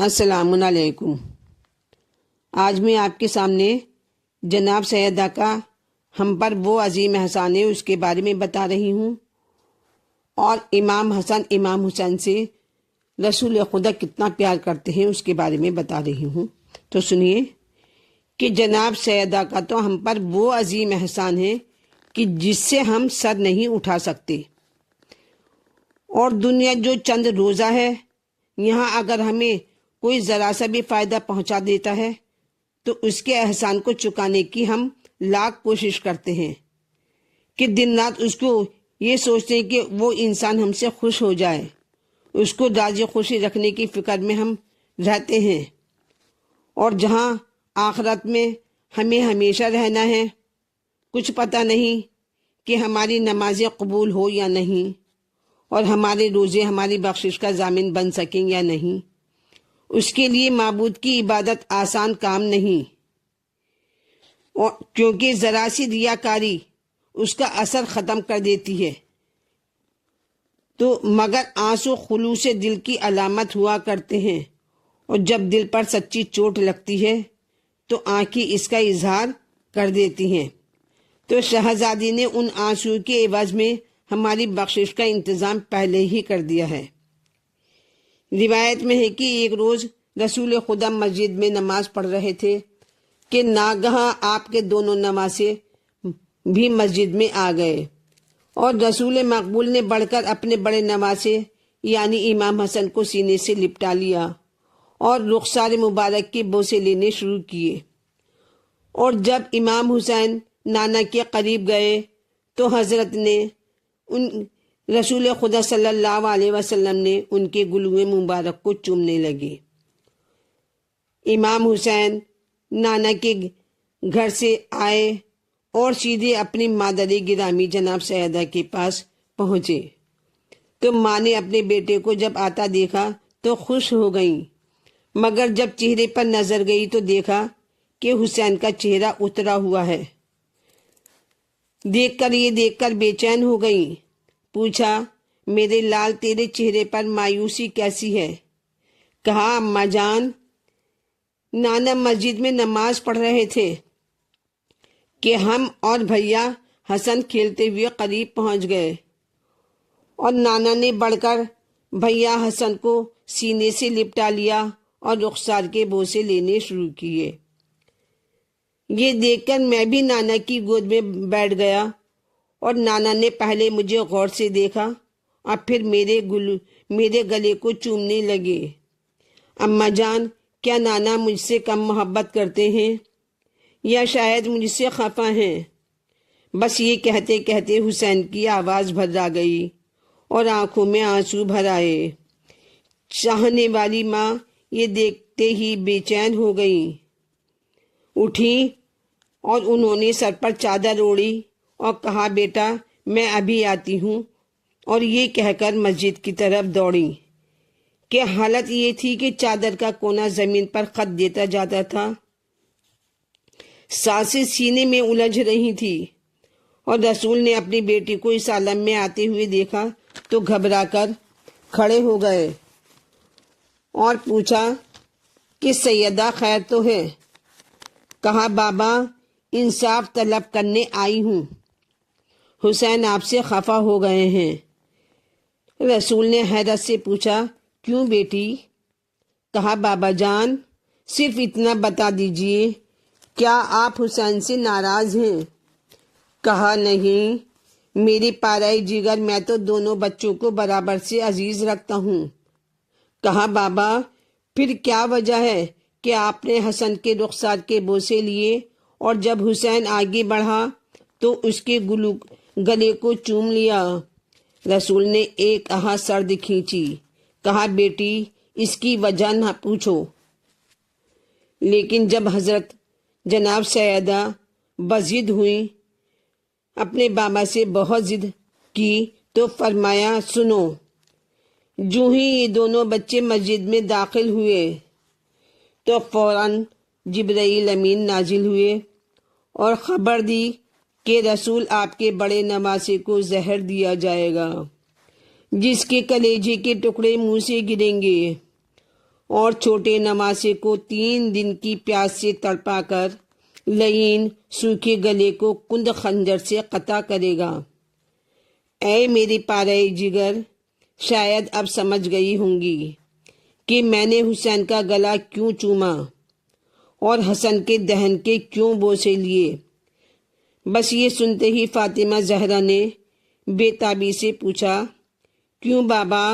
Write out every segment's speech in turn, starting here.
السلام علیکم۔ آج میں آپ کے سامنے جناب سیدہ کا ہم پر وہ عظیم احسان ہے اس کے بارے میں بتا رہی ہوں، اور امام حسن امام حسین سے رسول خدا کتنا پیار کرتے ہیں اس کے بارے میں بتا رہی ہوں۔ تو سنیے کہ جناب سیدہ کا تو ہم پر وہ عظیم احسان ہے کہ جس سے ہم سر نہیں اٹھا سکتے، اور دنیا جو چند روزہ ہے یہاں اگر ہمیں کوئی ذرا سا بھی فائدہ پہنچا دیتا ہے تو اس کے احسان کو چکانے کی ہم لاکھ کوشش کرتے ہیں کہ دن رات اس کو یہ سوچتے ہیں کہ وہ انسان ہم سے خوش ہو جائے، اس کو راضی خوشی رکھنے کی فکر میں ہم رہتے ہیں، اور جہاں آخرت میں ہمیں ہمیشہ رہنا ہے، کچھ پتہ نہیں کہ ہماری نمازیں قبول ہو یا نہیں، اور ہمارے روزے ہماری بخشش کا ضامن بن سکیں یا نہیں۔ اس کے لیے معبود کی عبادت آسان کام نہیں، اور کیونکہ ذرا سی ریاکاری اس کا اثر ختم کر دیتی ہے، تو مگر آنسو خلوص دل کی علامت ہوا کرتے ہیں، اور جب دل پر سچی چوٹ لگتی ہے تو آنکھیں اس کا اظہار کر دیتی ہیں۔ تو شہزادی نے ان آنسو کے عوض میں ہماری بخشش کا انتظام پہلے ہی کر دیا ہے۔ روایت میں ہے کہ ایک روز رسول خدا مسجد میں نماز پڑھ رہے تھے کہ ناگہاں آپ کے دونوں نواسے بھی مسجد میں آ گئے، اور رسول مقبول نے بڑھ کر اپنے بڑے نواسے یعنی امام حسن کو سینے سے لپٹا لیا اور رخسار مبارک کے بوسے لینے شروع کیے، اور جب امام حسین نانا کے قریب گئے تو حضرت نے رسول خدا صلی اللہ علیہ وسلم نے ان کے گلوئے مبارک کو چومنے لگے۔ امام حسین نانا کے گھر سے آئے اور سیدھے اپنی مادر گرامی جناب سیدہ کے پاس پہنچے، تو ماں نے اپنے بیٹے کو جب آتا دیکھا تو خوش ہو گئیں، مگر جب چہرے پر نظر گئی تو دیکھا کہ حسین کا چہرہ اترا ہوا ہے۔ دیکھ کر بے چین ہو گئیں۔ پوچھا، میرے لال تیرے چہرے پر مایوسی کیسی ہے؟ کہا، اماں جان، نانا مسجد میں نماز پڑھ رہے تھے کہ ہم اور بھیا حسن کھیلتے ہوئے قریب پہنچ گئے، اور نانا نے بڑھ کر بھیا حسن کو سینے سے لپٹا لیا اور رخسار کے بوسے لینے شروع کیے۔ یہ دیکھ کر میں بھی نانا کی گود میں بیٹھ گیا، اور نانا نے پہلے مجھے غور سے دیکھا اور پھر میرے گلے کو چومنے لگے۔ اماں جان، کیا نانا مجھ سے کم محبت کرتے ہیں یا شاید مجھ سے خفا ہیں؟ بس یہ کہتے کہتے حسین کی آواز بھر گئی اور آنکھوں میں آنسو بھر آئے۔ چاہنے والی ماں یہ دیکھتے ہی بے چین ہو گئی، اٹھی اور انہوں نے سر پر چادر اوڑھی اور کہا، بیٹا میں ابھی آتی ہوں، اور یہ کہہ کر مسجد کی طرف دوڑی کہ حالت یہ تھی کہ چادر کا کونا زمین پر خط دیتا جاتا تھا، سانسیں سینے میں الجھ رہی تھی، اور رسول نے اپنی بیٹی کو اس عالم میں آتے ہوئے دیکھا تو گھبرا کر کھڑے ہو گئے اور پوچھا کہ سیدہ خیر تو ہے؟ کہا، بابا انصاف طلب کرنے آئی ہوں، حسین آپ سے خفا ہو گئے ہیں۔ رسول نے حیرت سے پوچھا، کیوں بیٹی؟ کہا، بابا جان صرف اتنا بتا دیجئے، کیا آپ حسین سے ناراض ہیں؟ کہا، نہیں میری پارۂ جگر، میں تو دونوں بچوں کو برابر سے عزیز رکھتا ہوں۔ کہا، بابا پھر کیا وجہ ہے کہ آپ نے حسن کے رخسار کے بوسے لیے، اور جب حسین آگے بڑھا تو اس کے گلے کو چوم لیا؟ رسول نے ایک آہ سرد کھینچی، کہا، بیٹی اس کی وجہ نہ پوچھو۔ لیکن جب حضرت جناب سیدہ بضد ہوئی، اپنے بابا سے بہت ضد کی، تو فرمایا، سنو۔ جو ہی یہ دونوں بچے مسجد میں داخل ہوئے تو فوراً جبرائیل امین نازل ہوئے اور خبر دی کہ رسول آپ کے بڑے نواسے کو زہر دیا جائے گا، جس کے کلیجے کے ٹکڑے منہ سے گریں گے، اور چھوٹے نواسے کو 3 دن کی پیاس سے تڑپا کر لعین سوکھے گلے کو کند خنجر سے قطع کرے گا۔ اے میری پارے جگر، شاید اب سمجھ گئی ہوں گی کہ میں نے حسین کا گلا کیوں چوما اور حسن کے دہن کے کیوں بوسے لیے۔ بس یہ سنتے ہی فاطمہ زہرا نے بے تابی سے پوچھا، کیوں بابا،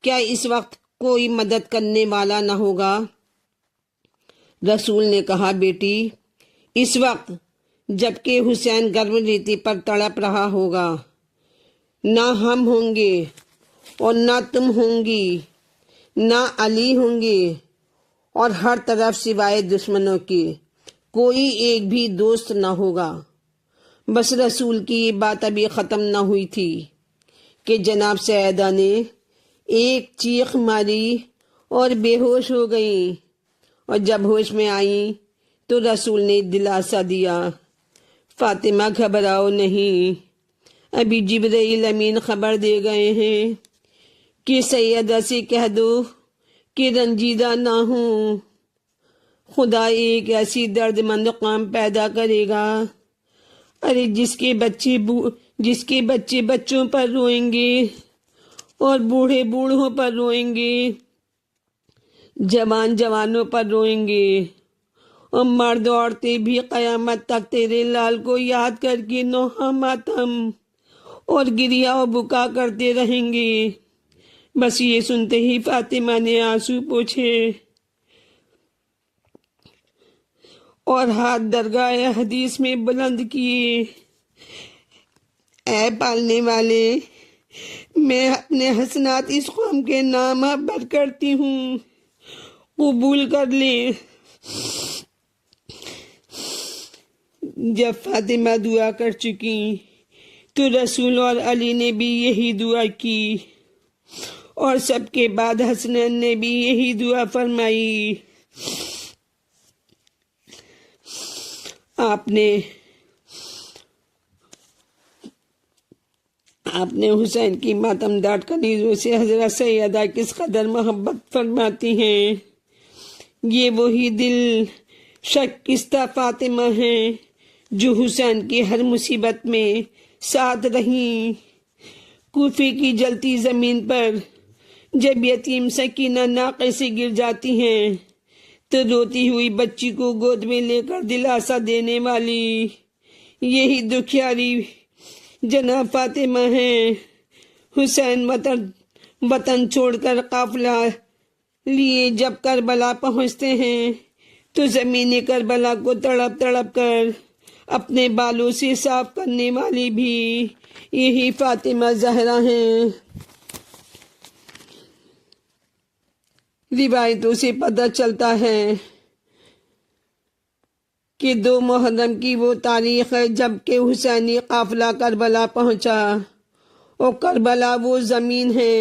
کیا اس وقت کوئی مدد کرنے والا نہ ہوگا؟ رسول نے کہا، بیٹی، اس وقت جبکہ حسین گرم ریتی پر تڑپ رہا ہوگا، نہ ہم ہوں گے اور نہ تم ہوں گی، نہ علی ہوں گے، اور ہر طرف سوائے دشمنوں کے کوئی ایک بھی دوست نہ ہوگا۔ بس رسول کی یہ بات ابھی ختم نہ ہوئی تھی کہ جناب سیدہ نے ایک چیخ ماری اور بے ہوش ہو گئیں، اور جب ہوش میں آئیں تو رسول نے دلاسا دیا، فاطمہ گھبراؤ نہیں، ابھی جبرائیل امین خبر دے گئے ہیں کہ سیدہ سے کہہ دو کہ رنجیدہ نہ ہوں، خدا ایک ایسی درد مند قوم پیدا کرے گا، ارے جس کے بچے بچوں پر روئیں گے اور بوڑھے بوڑھوں پر روئیں گے، جوان جوانوں پر روئیں گے، اور مرد عورتیں بھی قیامت تک تیرے لال کو یاد کر کے نوحہ ماتم اور گریہ و بکا کرتے رہیں گے۔ بس یہ سنتے ہی فاطمہ نے آنسو پوچھے اور ہاتھ درگاہ حدیث میں بلند کیے، اے پالنے والے، میں اپنے حسنات اس قوم کے نام بر کرتی ہوں، قبول کر لے۔ جب فاطمہ دعا کر چکی تو رسول اور علی نے بھی یہی دعا کی، اور سب کے بعد حسنین نے بھی یہی دعا فرمائی۔ آپ نے حسین کی ماتم داٹ کنیزوں سے حضرت سیدہ کس قدر محبت فرماتی ہیں۔ یہ وہی دل شکستہ فاطمہ ہیں جو حسین کی ہر مصیبت میں ساتھ رہیں۔ کوفے کی جلتی زمین پر جب یتیم سکینہ ناقے سے گر جاتی ہیں تو روتی ہوئی بچی کو گود میں لے کر دلاسا دینے والی یہی دکھیاری جناب فاطمہ ہیں۔ حسین وطن چھوڑ کر قافلہ لیے جب کربلا پہنچتے ہیں تو زمین کربلا کو تڑپ تڑپ کر اپنے بالوں سے صاف کرنے والی بھی یہی فاطمہ زہرا ہیں۔ روایتوں سے پتہ چلتا ہے کہ 2 محرم کی وہ تاریخ ہے جب کہ حسینی قافلہ کربلا پہنچا، اور کربلا وہ زمین ہے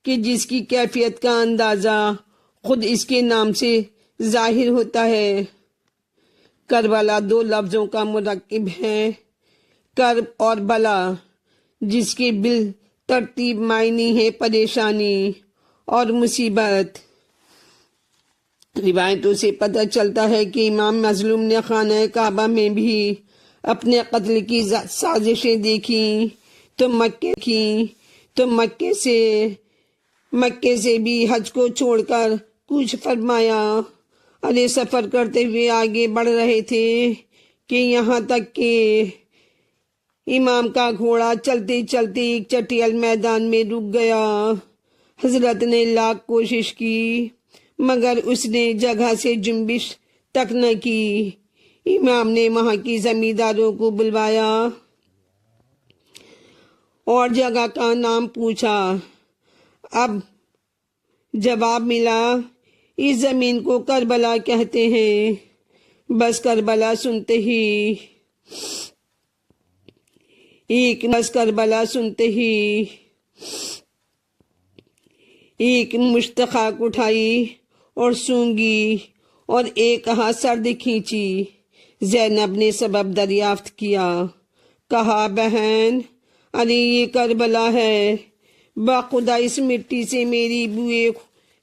کہ جس کی کیفیت کا اندازہ خود اس کے نام سے ظاہر ہوتا ہے۔ کربلا 2 لفظوں کا مرکب ہے، کرب اور بلا، جس کے بالترتیب معنی ہے پریشانی اور مصیبت۔ روایتوں سے پتہ چلتا ہے کہ امام مظلوم نے خانہ کعبہ میں بھی اپنے قتل کی سازشیں دیکھیں تو مکے سے بھی حج کو چھوڑ کر کوچ فرمایا۔ ارے سفر کرتے ہوئے آگے بڑھ رہے تھے کہ یہاں تک کہ امام کا گھوڑا چلتے چلتے ایک چٹیل میدان میں رک گیا۔ حضرت نے لاکھ کوشش کی مگر اس نے جگہ سے جنبش تک نہ کی۔ امام نے وہاں کی زمینداروں کو بلوایا اور جگہ کا نام پوچھا۔ اب جواب ملا، اس زمین کو کربلا کہتے ہیں۔ بس کربلا سنتے ہی ایک مشت خاک اٹھائی اور سونگی اور ایک ہاتھ سرد کھینچی۔ زینب نے سبب دریافت کیا، کہا، بہن، ارے یہ کربلا ہے، بخدا اس مٹی سے میری بوئے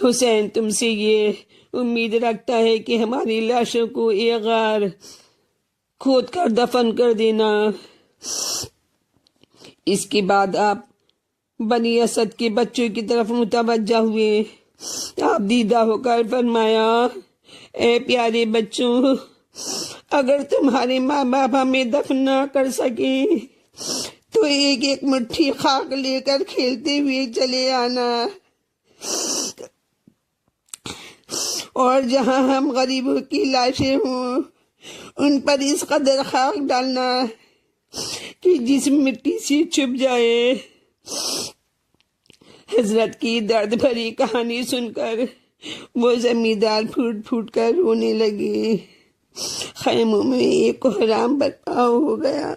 حسین تم سے یہ امید رکھتا ہے کہ ہماری لاشوں کو ایک غار کھود کر دفن کر دینا۔ اس کے بعد آپ بنی اسد کے بچوں کی طرف متوجہ ہوئے۔ آپ دیدہ ہو کر فرمایا، اے پیارے بچوں، اگر تمہارے ماں باپ ہمیں دفن نہ کر سکیں تو ایک ایک مٹھی خاک لے کر کھیلتے ہوئے چلے آنا، اور جہاں ہم غریبوں کی لاشیں ہوں ان پر اس قدر خاک ڈالنا کہ جسم مٹی سے چھپ جائے۔ حضرت کی درد بھری کہانی سن کر وہ زمیندار پھوٹ پھوٹ کر رونے لگے۔ خیموں میں ایک کوہرام برپا ہو گیا۔